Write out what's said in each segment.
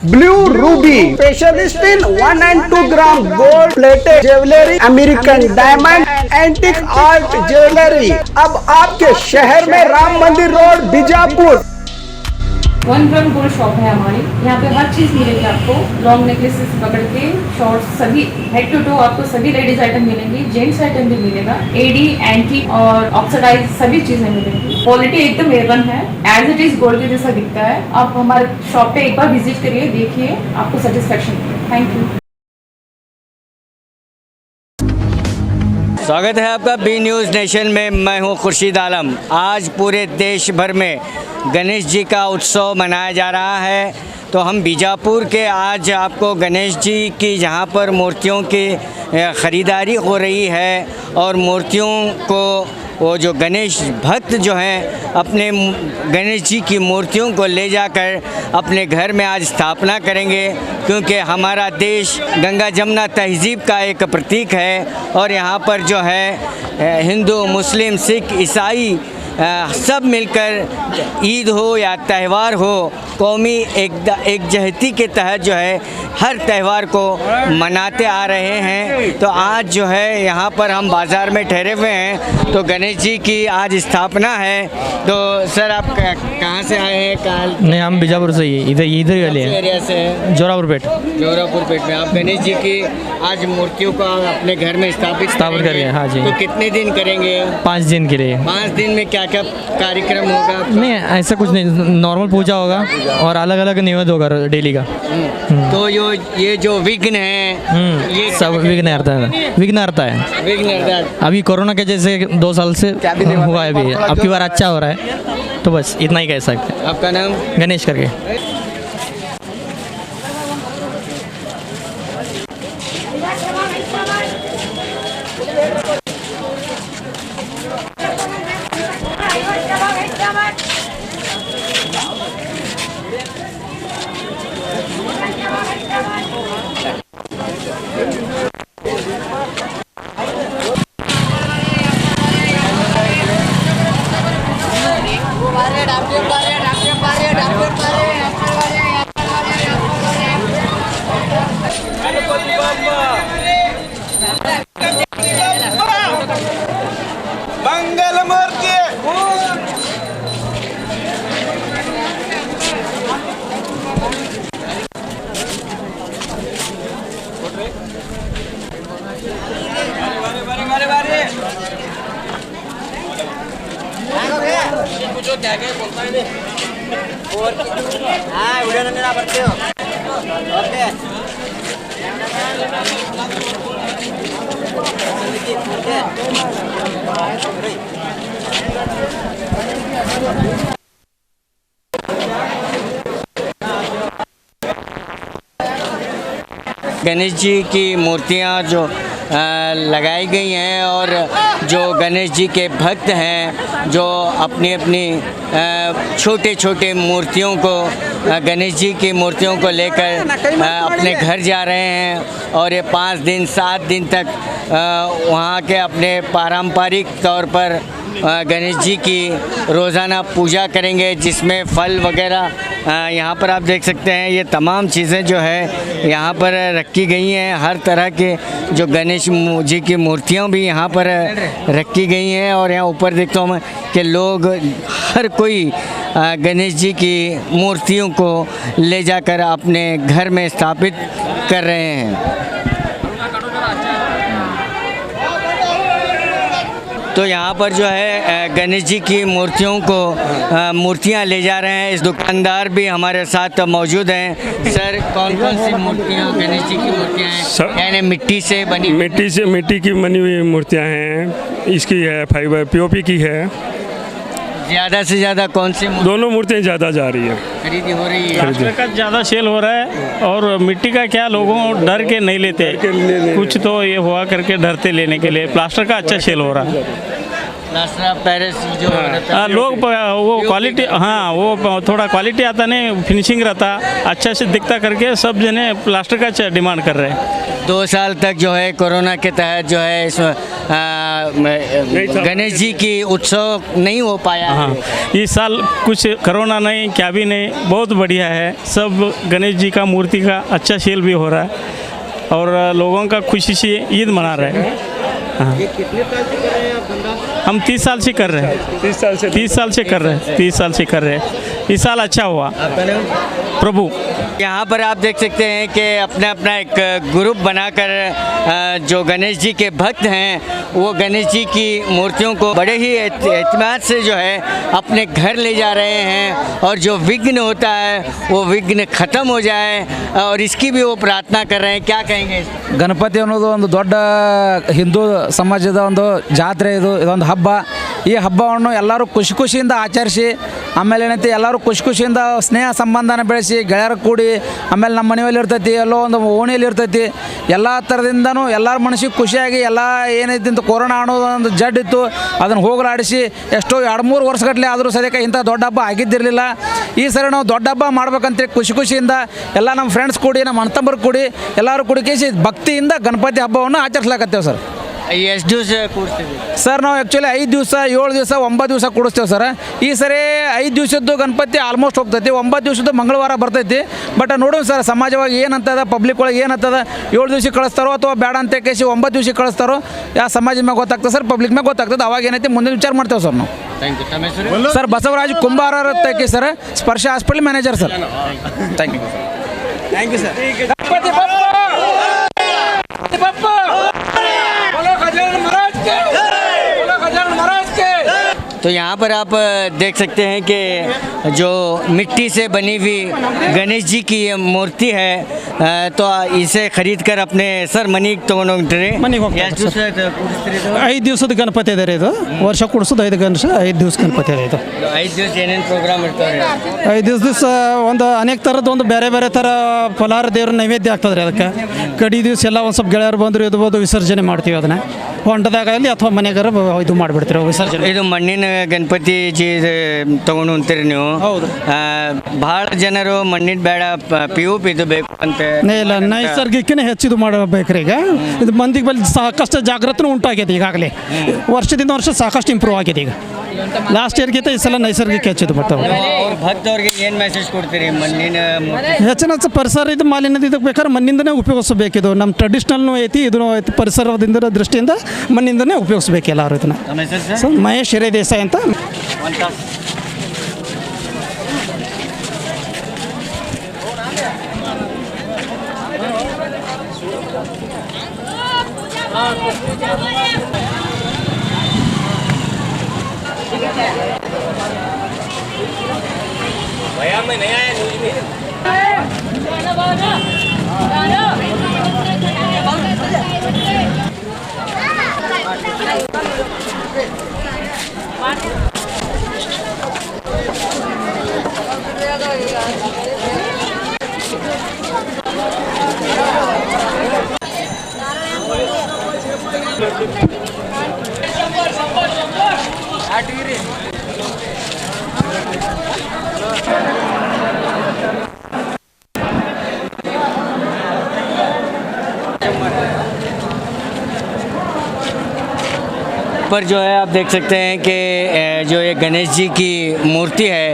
Blue Ruby, specialist in 1 and 2 gram gold plated jewelry, American diamond, antique art jewelry। अब आपके शहर में राम मंदिर road Bijapur. 1 gram gold shop है हमारी। यहाँ पे हर चीज़ मिलेगी आपको, लॉन्ग नेकलेसेस पकड़ के शॉर्ट्स, सभी हेड टू टो आपको सभी लेडीज आइटम मिलेंगी, जेंट्स आइटम भी मिलेगा, एडी एंटी और ऑक्सीडाइज सभी चीजें मिलेंगी। क्वालिटी एकदम A1 है, एज इट इज गोल्ड के जैसा दिखता है। आप हमारे शॉप पे एक बार विजिट करिए, देखिए, आपको सेटिस्फेक्शन मिलेगा। Thank you. स्वागत है आपका बी न्यूज़ नेशन में। मैं हूं खुर्शीद आलम। आज पूरे देश भर में गणेश जी का उत्सव मनाया जा रहा है, तो हम बीजापुर के आज आपको गणेश जी की जहां पर मूर्तियों की ख़रीदारी हो रही है और मूर्तियों को वो जो गणेश भक्त जो हैं अपने गणेश जी की मूर्तियों को ले जाकर अपने घर में आज स्थापना करेंगे, क्योंकि हमारा देश गंगा जमुना तहज़ीब का एक प्रतीक है और यहाँ पर जो है हिंदू मुस्लिम सिख ईसाई सब मिलकर ईद हो या त्यौहार हो, कौमी एकजहती के तहत जो है हर त्यौहार को मनाते आ रहे हैं। तो आज जो है यहाँ पर हम बाज़ार में ठहरे हुए हैं, तो गणेश जी की आज स्थापना है। तो सर आप कहाँ से आए हैं? कल नहीं, हम बीजापुर से ही इधर ही वाले हैं। एरिया से हैं? जोरापुर पेट में आप गणेश जी की आज मूर्तियों को अपने घर में स्थापित करेंगे। हाँ जी। तो कितने दिन करेंगे? 5 दिन के लिए। 5 दिन में क्या क्या कार्यक्रम होगा? नहीं, ऐसा कुछ नहीं, नॉर्मल पूजा होगा और अलग अलग निवेद होगा डेली का। तो ये जो विघ्न है ये सब विघ्न हरता है। अभी कोरोना के जैसे 2 साल से हुआ है, अभी अब की बार अच्छा हो रहा है, तो बस इतना ही कह सकते हैं। आपका नाम? गणेश करके। गणेश जी की मूर्तियाँ जो लगाई गई हैं और जो गणेश जी के भक्त हैं जो अपनी छोटे छोटे मूर्तियों को गणेश जी की मूर्तियों को लेकर अपने घर जा रहे हैं और ये 5 दिन 7 दिन तक वहाँ के अपने पारंपरिक तौर पर गणेश जी की रोज़ाना पूजा करेंगे, जिसमें फल वगैरह यहाँ पर आप देख सकते हैं। ये तमाम चीज़ें जो है यहाँ पर रखी गई हैं। हर तरह के जो गणेश जी की मूर्तियाँ भी यहाँ पर रखी गई हैं और यहाँ ऊपर देखता हूँ मैं कि लोग हर कोई गणेश जी की मूर्तियों को ले जाकर अपने घर में स्थापित कर रहे हैं। तो यहाँ पर जो है गणेश जी की मूर्तियाँ ले जा रहे हैं। इस दुकानदार भी हमारे साथ मौजूद हैं। सर, कौन कौन सी मूर्तियाँ गणेश जी की मूर्तियाँ हैं? यानी मिट्टी की बनी हुई मूर्तियाँ हैं। इसकी है फाइबर पीओपी की है। ज़्यादा से ज़्यादा कौन सी? दोनों मूर्तियाँ ज़्यादा जा रही है, खरीदी हो रही है। प्लास्टर का ज़्यादा सेल हो रहा है और मिट्टी का क्या लोगों डर के नहीं लेते, कुछ तो ये हुआ करके डरते लेने के लिए। प्लास्टर का अच्छा सेल हो रहा है। प्लास्टर पेरिस जो लोग वो क्वालिटी, हाँ वो थोड़ा क्वालिटी आता नहीं, फिनिशिंग रहता अच्छा से दिखता करके सब जने प्लास्टर का डिमांड कर रहे हैं। 2 साल तक जो है कोरोना के तहत जो है इस गणेश जी की उत्सव नहीं हो पाया हाँ, है। इस साल कुछ कोरोना नहीं, क्या भी नहीं, बहुत बढ़िया है। सब गणेश जी का मूर्ति का अच्छा सेल भी हो रहा है और लोगों का खुशी से ईद मना रहे हैं। हाँ। ये कितने साल से कर रहे हैं आप धंधा? हम 30 साल से कर रहे हैं। 30 साल से 30 साल से कर रहे हैं। 30 साल से कर रहे हैं। इस साल अच्छा हुआ। आपका नाम? प्रभु। यहाँ पर आप देख सकते हैं कि अपना अपना एक ग्रुप बनाकर जो गणेश जी के भक्त हैं वो गणेश जी की मूर्तियों को बड़े ही एतमाद से जो है अपने घर ले जा रहे हैं और जो विघ्न होता है वो विघ्न खत्म हो जाए और इसकी भी वो प्रार्थना कर रहे हैं। क्या कहेंगे? ಗಣಪತಿ ಅನ್ನೋದು ಒಂದು ದೊಡ್ಡ ಹಿಂದೂ ಸಮಾಜದ ಒಂದು ಜಾತ್ರೆ, ಇದೊಂದು ಹಬ್ಬ. ಈ ಹಬ್ಬವನ್ನು ಎಲ್ಲರೂ ಖುಷಿಯಿಂದ ಆಚರಿಸಿ ಆಮೇಲೆ ಏನೈತಿ ಎಲ್ಲರೂ ಖುಷಿಯಿಂದ ಸ್ನೇಹ ಸಂಬಂಧನ ಬೆಳೆಸಿ ಗೆಳೆಯರು ಕೂಡಿ ಆಮೇಲೆ ನಮ್ಮ ಮನೆಯಲ್ಲಿ ಇರ್ತೈತಿ, ಎಲ್ಲೋ ಒಂದು ಓಣಿಯಲ್ಲಿ ಇರ್ತೈತಿ, ಎಲ್ಲ ಥರದಿಂದನೂ ಎಲ್ಲರ ಮನಸ್ಸಿಗೆ ಖುಷಿಯಾಗಿ ಎಲ್ಲ ಏನೈತಿ ಅಂತ ಕೊರೋನಾ ಅನ್ನೋದು ಒಂದು ಜಡ್ಡಿತ್ತು ಅದನ್ನು ಹೋಗಲಾಡಿಸಿ ಎಷ್ಟೋ 2-3 ವರ್ಷಗಟ್ಟಲೆ ಆದರೂ ಸದ್ಯಕ್ಕೆ ಇಂಥ ದೊಡ್ಡ ಹಬ್ಬ ಆಗಿದ್ದಿರಲಿಲ್ಲ. ಈ ಸರಿ ನಾವು ದೊಡ್ಡ ಹಬ್ಬ ಮಾಡ್ಬೇಕಂತೇಳಿ ಖುಷಿಯಿಂದ ಎಲ್ಲ ನಮ್ಮ ಫ್ರೆಂಡ್ಸ್ ಕೂಡಿ ನಮ್ಮ ಅಣ್ಣತಮ್ಮರು ಕೂಡಿ ಎಲ್ಲರೂ ಕೂಡಿಕೇಸಿ ಭಕ್ತಿಯಿಂದ ಗಣಪತಿ ಹಬ್ಬವನ್ನು ಆಚರಿಸ್ಲಾಕತ್ತೇವೆ ಸರ್. ಎಷ್ಟು ದಿವಸ ಕೂರಿಸ್ತೀವಿ ಸರ್? ನಾವು ಆ್ಯಕ್ಚುಲಿ 5 ದಿವಸ, 7 ದಿವಸ, 9 ದಿವಸ ಕೂಡಿಸ್ತೇವೆ ಸರ್. ಈ ಸರಿ 5 ದಿವಸದ್ದು ಗಣಪತಿ ಆಲ್ಮೋಸ್ಟ್ ಹೋಗ್ತೈತಿ, 9 ದಿವಸದ್ದು ಮಂಗಳವಾರ ಬರ್ತೈತಿ. ಬಟ್ ನೋಡೋಣ ಸರ್ ಸಮಾಜವಾಗಿ ಏನಂತದ, ಪಬ್ಲಿಕ್ ಒಳಗೆ ಏನಂತದ, 7 ದಿವಸ ಕಳಿಸ್ತಾರೋ ಅಥವಾ ಬೇಡ ಅಂತ ಕೇಸಿ 9 ದಿವಸ ಕಳಿಸ್ತಾರೋ ಯಾವ ಸಮಾಜದ ಮ್ಯಾಗ ಗೊತ್ತಾಗ್ತದೆ ಸರ್, ಪಬ್ಲಿಕ್ ಮ್ಯಾಗ ಗೊತ್ತಾಗ್ತದೆ. ಅವಾಗ ಏನೈತಿ ಮುಂದಿನ ವಿಚಾರ ಮಾಡ್ತೇವೆ ಸರ್ ನಾವು. Thank you. ತಮ್ಮ ಹೆಸರು? ಸರ್ ಬಸವರಾಜ್ ಕುಂಬಾರ ತೈಕಿ sir, Sparsh hospital manager sir. Thank you. Thank you sir. तो यहाँ पर आप देख सकते हैं कि जो मिट्टी से बनी हुई गणेश जी की ये मूर्ति है, तो इसे खरीद कर अपने सर मनी तಗೊಂಡ್ರೆ ಮನೆಗೆ ಹೋಗ್ತಾರೆ ಎಷ್ಟು ದಿವಸ ಕೂರಿಸ್ತೀರಿ ಇದು? 5 ದಿವಸದ ಗಣಪತಿ ಇದೆ ರೀ ಇದು. ವರ್ಷ ಕೂಡಿಸೋದು 5 ದಿವಸ ಗಣಪತಿ ಇದೆ ಇದು. 5 ದಿವಸ ಏನೇನು ಪ್ರೋಗ್ರಾಮ್ ಇರ್ತಾವೆ? 5 ದಿವಸ ಒಂದು ಅನೇಕ ಥರದ್ದು ಒಂದು ಬೇರೆ ಬೇರೆ ಥರ ಫಲಾರ ದೇವ್ರ ನೈವೇದ್ಯ ಆಗ್ತದೆ ರೀ. ಅದಕ್ಕೆ ಕಡಿ ದಿವಸ ಎಲ್ಲ ಒಂದು ಸ್ವಲ್ಪ ಗೆಳೆಯರು ಬಂದರು ಇದ್ಬೋದು ವಿಸರ್ಜನೆ ಮಾಡ್ತೀವಿ. ಅದನ್ನು ಹೊಂಡದಾಗಲಿ ಅಥವಾ ಮನೆಗಾರ ಇದು ಮಾಡಿಬಿಡ್ತೀವಿ ವಿಸರ್ಜನೆ. ಇದು ಮಣ್ಣಿನ ಗಣಪತಿ ಜಿ ತಗೊಂಡು ಅಂತೀರಿ ನೀವು? ಹೌದು. ಭಾಳ ಜನರು ಮಣ್ಣಿನ ಬೇಡ POP ಇದು ಬೇಕು ಅಂತ ಇಲ್ಲ, ನೈಸರ್ಗಿಕನೇ ಹೆಚ್ಚಿದು ಮಾಡಬೇಕ್ರಿ. ಈಗ ಇದು ಮಂದಿಗೆ ಬಲ್ಲಿ ಸಾಕಷ್ಟು ಜಾಗೃತಿನೂ ಉಂಟಾಗಿದೆ ಈಗಾಗಲೇ. ವರ್ಷದಿಂದ ವರ್ಷ ಸಾಕಷ್ಟು ಇಂಪ್ರೂವ್ ಆಗಿದೆ. ಈಗ ಲಾಸ್ಟ್ ಇಯರ್ಗಿಂತ ಈ ಸಲ ನೈಸರ್ಗಿಕ ಹೆಚ್ಚಿದು ಬರ್ತಾವೆ. ಭಕ್ತವ್ರಿಗೆ ಏನು ಮೆಸೇಜ್ ಕೊಡ್ತೀರಿ? ಮಣ್ಣಿನ ಹೆಚ್ಚಿನ ಪರಿಸರ ಇದು ಮಾಲಿನ್ಯದ ಇದಕ್ಕೆ ಬೇಕಾದ್ರೆ ಮಣ್ಣಿಂದನೇ ಉಪಯೋಗಿಸಬೇಕಿದು. ನಮ್ಮ ಟ್ರೆಡಿಷ್ನಲ್ನೂ ಐತಿ, ಇದೂ ಐತಿ. ಪರಿಸರದಿಂದ ದೃಷ್ಟಿಯಿಂದ ಮಣ್ಣಿಂದನೇ ಉಪಯೋಗಿಸ್ಬೇಕು ಎಲ್ಲರೂ ಇದನ್ನು. ಸೊ ಮಹೇಶ್ ಹಿರೇ ದೇಸಾಯಿ ಅಂತ. भैया मैं नहीं आया न्यूज में। पर जो है आप देख सकते हैं कि जो ये गणेश जी की मूर्ति है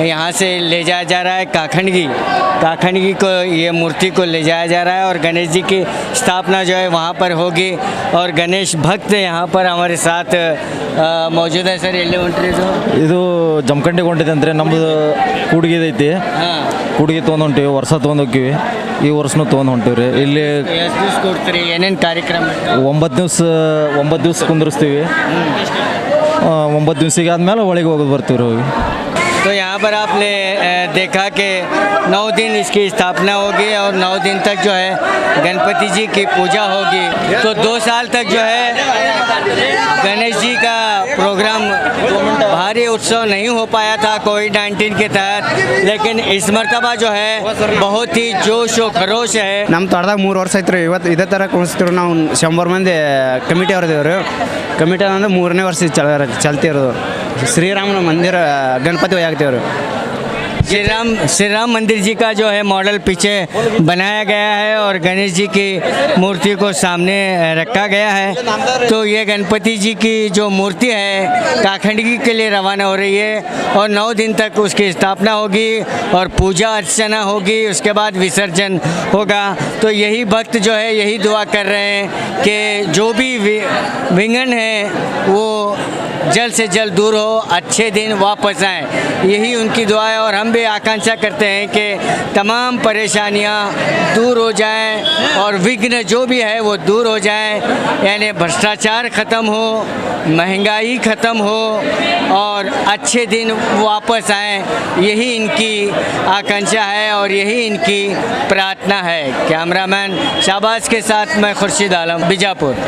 यहाँ से ले जाया जा रहा है काखंडगी को ये मूर्ति को ले जाया जा रहा है और गणेश जी की स्थापना जो है वहाँ पर होगी और गणेश भक्त यहाँ पर हमारे साथ मौजूद है। सर ಎಲ್ಲಿ ಹೊಂಟ್ರಿದು? ಇದು ಜಮಖಂಡಿಗೆ ಹೊಂಟಿದೆ ಅಂದರೆ ನಮ್ಮದು ಕೂಡಿಗೆ ಐತಿ. ಕೂಡಿಗೆ ತೊಗೊಂಡು ಹೊಂಟೀವಿ, ವರ್ಷ ತೊಗೊಂಡು ಹೋಗ್ತೀವಿ. ಈ ವರ್ಷನೂ ತೊಗೊಂಡು ಹೊಂಟೀವಿ ರೀ. ಇಲ್ಲಿ ಎಷ್ಟು ದಿವಸ ಕೊಡ್ತೀರಿ? ಏನೇನು ಕಾರ್ಯಕ್ರಮ? 9 ದಿವಸ ಕುಂದಿರಿಸ್ತೀವಿ. 9 ದಿವಸಿಗೆ ಆದಮೇಲೆ ಒಳಗೆ ಹೋಗೋದು ಬರ್ತೀವಿ ಹೋಗಿ. तो यहाँ पर आपने देखा कि 9 दिन इसकी स्थापना होगी और 9 दिन तक जो है गणपति जी की पूजा होगी। तो 2 साल तक जो है गणेश जी का प्रोग्राम भारी उत्सव नहीं हो पाया था कोविड-19 के तहत, लेकिन इस मरतबा जो है बहुत ही जोश और खरोश है। ನಮ್ಮ ತೋಟದಾಗ 3 ವರ್ಷ ಆಯ್ತು ರೀ. ಇವತ್ತು ಇದೇ ಥರ ಕುಣಿಸ್ತಿರು ನಾವು 100 ಮಂದಿ ಕಮಿಟಿ ಅವ್ರದೇವ್ರು. ಕಮಿಟಿ ಅಂದ್ರೆ 3ನೇ ವರ್ಷ ಚಲ್ತಿರೋದು. ಶ್ರೀರಾಮನ ಮಂದಿರ ಗಣಪತಿ ಆಗ್ತೇವ್ರಿ. श्री राम मंदिर जी का जो है मॉडल पीछे बनाया गया है और गणेश जी की मूर्ति को सामने रखा गया है। तो ये गणपति जी की जो मूर्ति है काखंडगी के लिए रवाना हो रही है और 9 दिन तक उसकी स्थापना होगी और पूजा अर्चना होगी, उसके बाद विसर्जन होगा। तो यही भक्त जो है यही दुआ कर रहे हैं कि जो भी विघ्न है वो जल्द से जल्द दूर हो, अच्छे दिन वापस आएँ, यही उनकी दुआ है। और हम भी आकांक्षा करते हैं कि तमाम परेशानियां दूर हो जाएं और विघ्न जो भी है वो दूर हो जाएं, यानी भ्रष्टाचार ख़त्म हो, महंगाई ख़त्म हो और अच्छे दिन वापस आएँ, यही इनकी आकांक्षा है और यही इनकी प्रार्थना है। कैमरामैन शाहबाज के साथ मैं खुर्शीद आलम, बीजापुर।